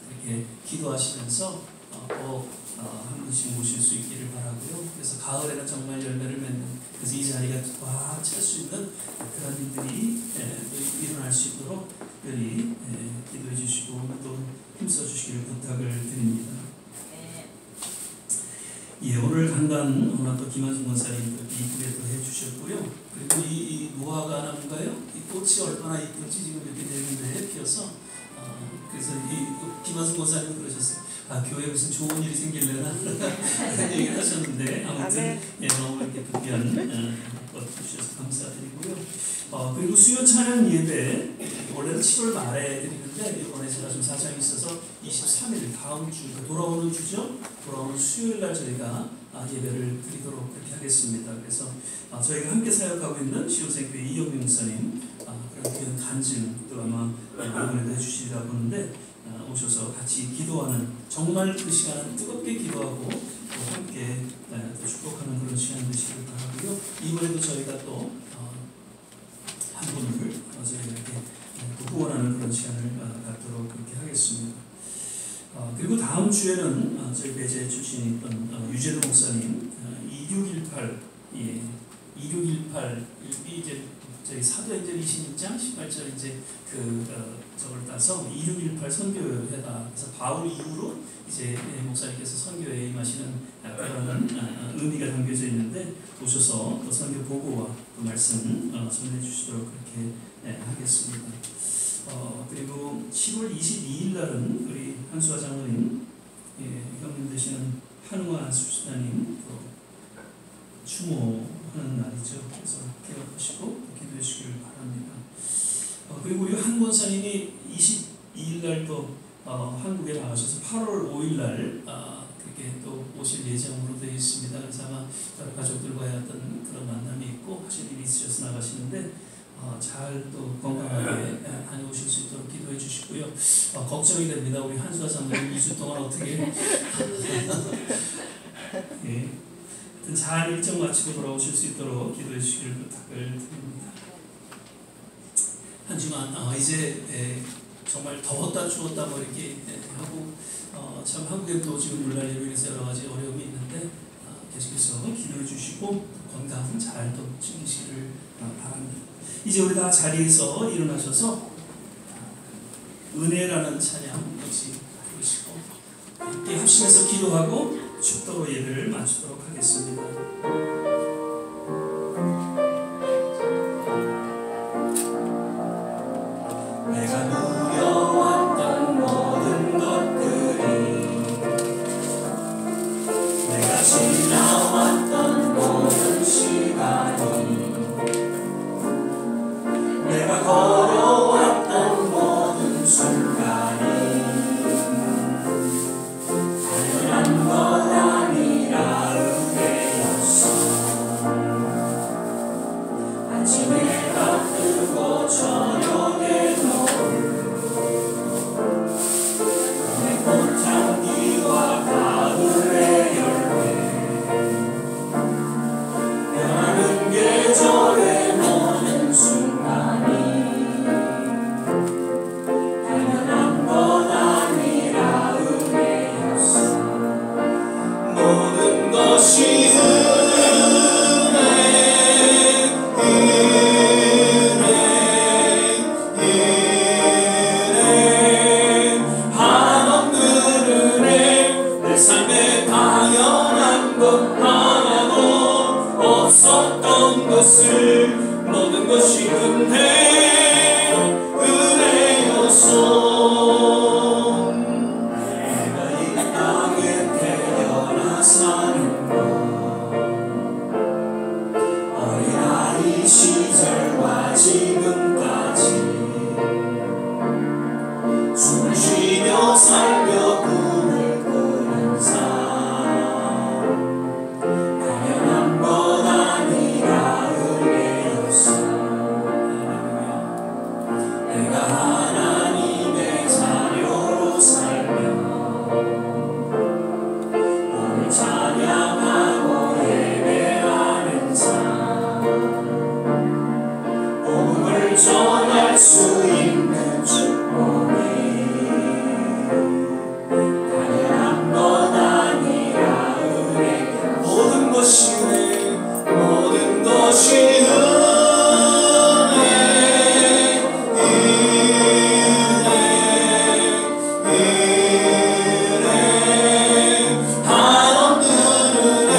그렇게 기도하시면서 꼭 한 분씩 모실 수 있기를 바라고요. 그래서 가을에는 정말 열매를 맺는, 그래서 이 자리가 꽉 찰 수 있는 그런 일들이 일어날 수 있도록 특별히 기도해 주시고 또 힘써 주시기를 부탁을 드립니다. 예, 오늘 강단 또 김한중 권사님 이쁘게 또 해주셨고요. 그리고 이 무화과 나무인가요? 이 꽃이 얼마나 이쁜지 지금 이렇게 되는데 피어서 그래서 이 김한중 권사님 그러셨어요. 교회에 무슨 좋은 일이 생길래나 그런 얘기를 하셨는데 아무튼 예, 너무 이렇게 특별한 것 주셔서 감사드리고요. 그리고 수요 찬양 예배 원래는 7월 말에 드리는데 이번에 제가 좀 사정이 있어서 23일 다음 주 돌아오는 주죠. 돌아오는 수요일 날 저희가 예배를 드리도록 그렇게 하겠습니다. 그래서 저희가 함께 사역하고 있는 시온생교회 이영민 목사님 그런 귀한 간증도 아마 이번에도 해주시리라 보는데 오셔서 같이 기도하는, 정말 그 시간은 뜨겁게 기도하고 또 함께 축복하는 그런 시간 되시길 바라고요. 이번에도 저희가 또 한 분을 저희가 이렇게 후원하는 그런 시간을 갖도록 그렇게 하겠습니다. 그리고 다음 주에는 저희 배제 출신이 있던 유재도 목사님 2618 이제 저희 사도행전 26장 18절 이제 저걸 따서 2618 선교회다. 그래서 바울 이후로 이제 목사님께서 선교회에 임하시는 그런 의미가 담겨져 있는데 오셔서 또 선교 보고와 또 말씀 전해 주시도록 그렇게 하겠습니다. 그리고 10월 22일 날은 우리 한수아 장로님, 형님 되시는 한우아 수사님 또 추모하는 날이죠. 그래서 기억하시고 기도해 주시기를 바랍니다. 그리고 우리 한 권사님이 22일 날 또 한국에 나가셔서 8월 5일 날 그렇게 또 오실 예정으로 되어 있습니다. 그래서 아마 가족들과의 어떤 그런 만남이 있고 하실 일이 있으셔서 나가시는데 잘 또 건강하게 다녀오실 수 있도록 기도해 주시고요. 걱정이 됩니다. 우리 한수아 장로님 2주 동안 어떻게 예. 잘 일정 마치고 돌아오실 수 있도록 기도해 주시기를 부탁을 드립니다. 한 주간 이제 정말 더웠다 추웠다 뭐 이렇게 하고 참 한국에 또 지금 물난리로 인해서 여러 가지 어려움이 있는데 계속해서 기도해 주시고 건강 잘 또 챙기시기를 바랍니다. 이제 우리 다 자리에서 일어나셔서 은혜라는 찬양 역시 부르시고 함께 합심해서 기도하고 축도로 예배를 마치도록 하겠습니다. 내가 누려왔던 모든 것들이, 내가 지나왔던 모든 시간이, 내가 걸어왔던 모든 순간이 당연한 것 아니라 은혜였어. 아침에 다 뜨고 저녁에 내 꽃향기와 가을의 열매, 변하는 계절의 모든 순간이 당연한 것 아니라 은혜였어. 모든 것이 한없는 은혜, 내 삶에 당연한 것 없었던 것을 모든 것이 은혜였어. 내가 이 땅에 태어나 사는 것, 어린아이 시절과 지금까지 숨을 쉬며 살며 꿈을 꾸는 삶, 당연한 것 아니라 은혜였어. 내가 하나님의 자녀로 살며 오늘 찬양하고 예배하는 삶, 복음을 전할 수 있는 축복이 당연한 것 아니라 은혜. 모든 것이 은혜, 모든 것이 은혜, 한없는 은혜.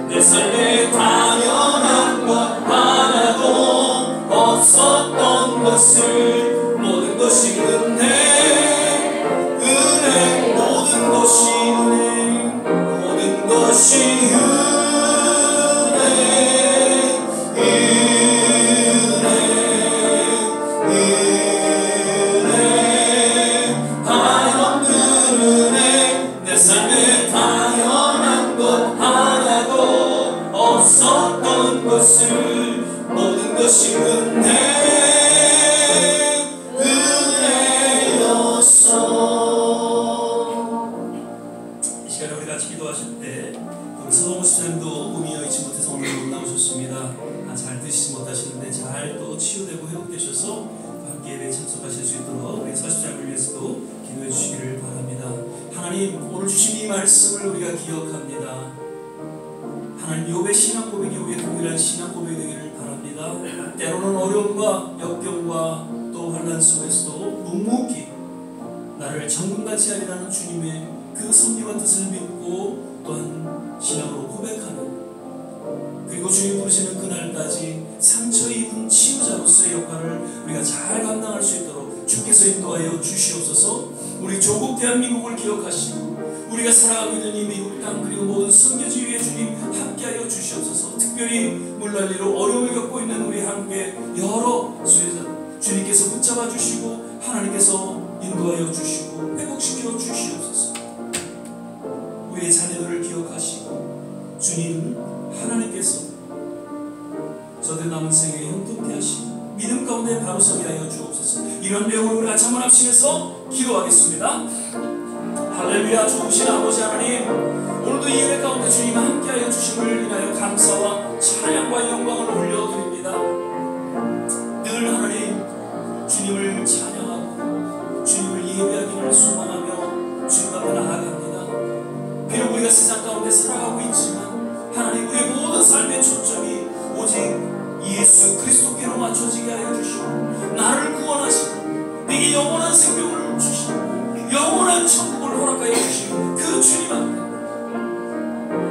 내 삶에 당연한 것 하나도 없었던 것을 모든 것이 은혜, 은혜, 모든 것이 은혜, 모든 것이 은혜, 은혜, 한없는 은혜. 내 삶에 당연한 것 하나도 없었던 것을 모든 것이 은혜, 은혜였어. 이 시간에 우리 같이 기도하실 때 우리 서동호 집사님도 몸이 여의치 못해서 오늘 못 나오셨습니다. 잘 드시지 못하시는데 잘 또 치유되고 회복되셔서 함께 예배에 참석하실 수 있도록 우리 서집사님을 위해서도 기도해 주시기를 바랍니다. 하나님, 오늘 주신 이 말씀을 우리가 기억합니다. 하나님, 욥의 신앙 고백이 우리의 동일한 신앙 고백이 되기를 바랍니다. 때로는 어려움과 역경과 또 환난 속에서도 묵묵히 나를 정금같이 하리라는 주님의 그 섭리와 뜻을 믿고 또한 신앙으로 고백하는, 그리고 주님 부르시는 그날까지 상처 입은 치유자로서의 역할을 우리가 잘 감당할 수 있도록 주께서 인도하여 주시옵소서. 우리 조국 대한민국을 기억하시고 우리가 살아가고 있는 이 미국 땅, 그리고 모든 선교지 위에 주님 함께하여 주시옵소서. 특별히 물난리로 어려움을 겪고 있는 우리 한국의 여러 수혜자 주님께서 붙잡아 주시고 하나님께서 인도하여 주시고 회복시켜 주시옵소서. 우리의 자녀들을 기억하시고 주님 하나님께서 저들 남은 생에 형통케 하시고 믿음 가운데 바로 서게 하여 주옵소서. 이런 내용으로 우리 같이 한번 합심해서 기도하겠습니다. 할렐루야. 좋으신 아버지 하나님, 오늘도 이 예배 가운데 주님 함께하여 주심을 인하여 감사와 찬양과 영광을 올려드립니다. 늘 하나님 주님을 찬양하고 주님을 예배하기를 소망하며 주님 앞에 나아갑니다. 비록 우리가 세상 가운데 살아가고 있지만 하나님, 우리의 모든 삶의 초점이 오직 예수 그리스도께로 맞춰지게 하여 주시고 나를 구원하시고 내게 영원한 생명을 주시고 영원한 천국을 허락하여 주시고 그 주님 앞에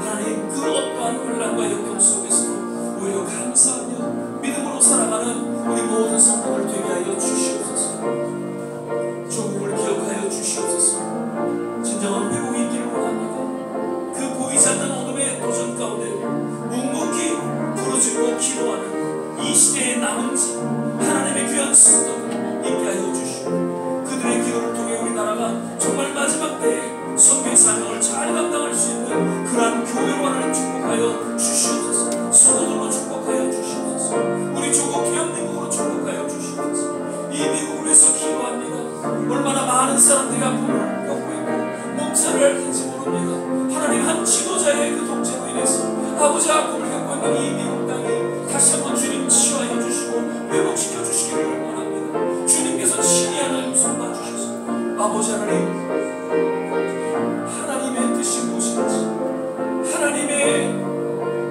하나님, 그 어떠한 혼란과 역경 속에서도 오히려 감사하며 믿음으로 살아가는 우리 모든 성도들 되게 하여 주시옵소서. 조국을 기억하여 주시옵소서. 진정한 회복이 있기를 원합니다. 그 보이지 않는 어둠의 도전 가운데 묵묵히 부르짖고 기도하는 이 시대의 남은 자 하나님의 귀한 성도들 있게 하여 주시고 그들의 기도를 통해 우리나라가 정말 마지막 때에 선교의 사명을 잘 감당할 수 있는 그러한 교회로 하나님 축복하여 주시옵소서. 성도들로 축복하여 주시옵소서. 우리 조국 대한민국으로 축복하여 주시옵소서. 이 미국을 위해서 기도합니다. 얼마나 많은 사람들이 아픔을 겪고 있고 몸살을 앓는지 모릅니다. 하나님, 한 지도자의 그 통제로 인해서 아버지 아픔을 겪고 있는 이 미국 땅에 다시 한번 주님 치유하여 주시고 회복시켜 주시기를 원합니다. 주님께서 친히 하나님 손봐 주셔서 아버지 하나님, 하나님의 뜻이 무엇인지 하나님의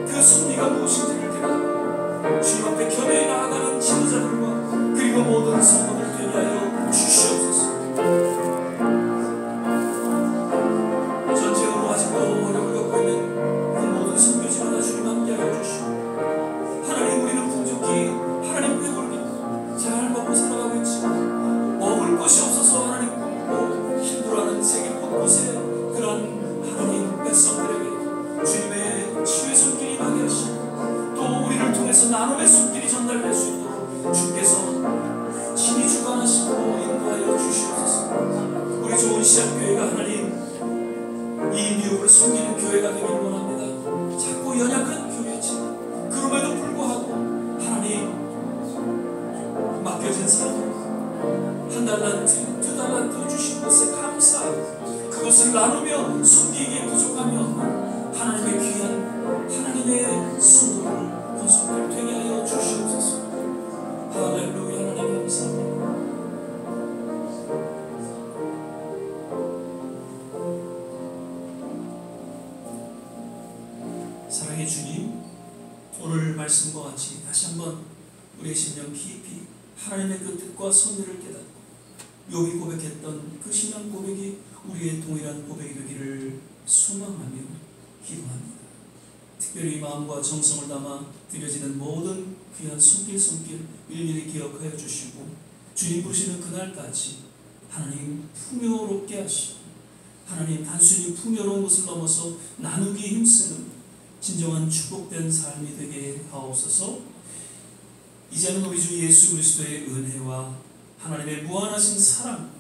그 섭리가 무엇인지를 깨닫고 주님 앞에 겸해 나아가는 지도자들과 그리고 모든 성도들 되게 하여 주시옵소서. 전쟁으로 아직도 어려움을 겪고 있는 그 모든 선교지마다 주님 함께 하여 주시고 섬기는 교회가 되길 원합니다. 작고 연약한 교회지만 그럼에도 불구하고 하나님 맡겨진 삶 한 달란트, 두 달란트 주신 것에 감사하고 그것을 나누며 섬기기에 부족하면 하나님의 귀한 하나님의 성도를 권속들 되게 하여 주시옵소서. 할렐루야. 하나님 감사합니다. 사랑의 주님, 오늘 말씀과 같이 다시 한번 우리의 심령 깊이 하나님의 그 뜻과 섭리를 깨닫고 욥이 고백했던 그 신앙 고백이 우리의 동일한 고백이 되기를 소망하며 기도합니다. 특별히 마음과 정성을 담아 드려지는 모든 귀한 손길 일일이 기억하여 주시고 주님 부르시는 그날까지 하나님 풍요롭게 하시고 하나님 단순히 풍요로운 것을 넘어서 나누기 힘쓰는 진정한 축복된 삶이 되게 하옵소서. 이제는 우리 주 예수 그리스도의 은혜와 하나님의 무한하신 사랑,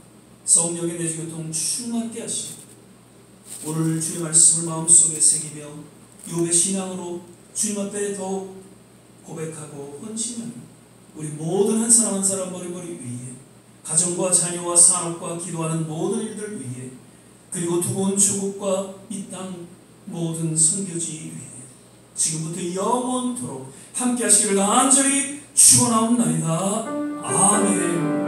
성령의 내주교통 충만케 하시고 오늘 주의 말씀을 마음속에 새기며 욥의 신앙으로 주님 앞에 더욱 고백하고 헌신하며 우리 모든 한 사람 한 사람 머리머리 위에 가정과 자녀와 산업과 기도하는 모든 일들 위에 그리고 두고 온 조국과 이 땅 모든 선교지 위에 지금부터 영원토록 함께 하시기를 간절히 축원하옵나이다. 아멘.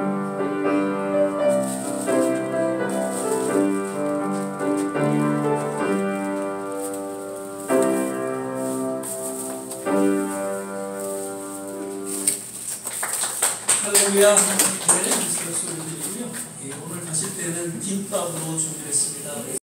할렐루야. 네, 소리 들리고요. 오늘 가실 때는 김밥으로 준비했습니다.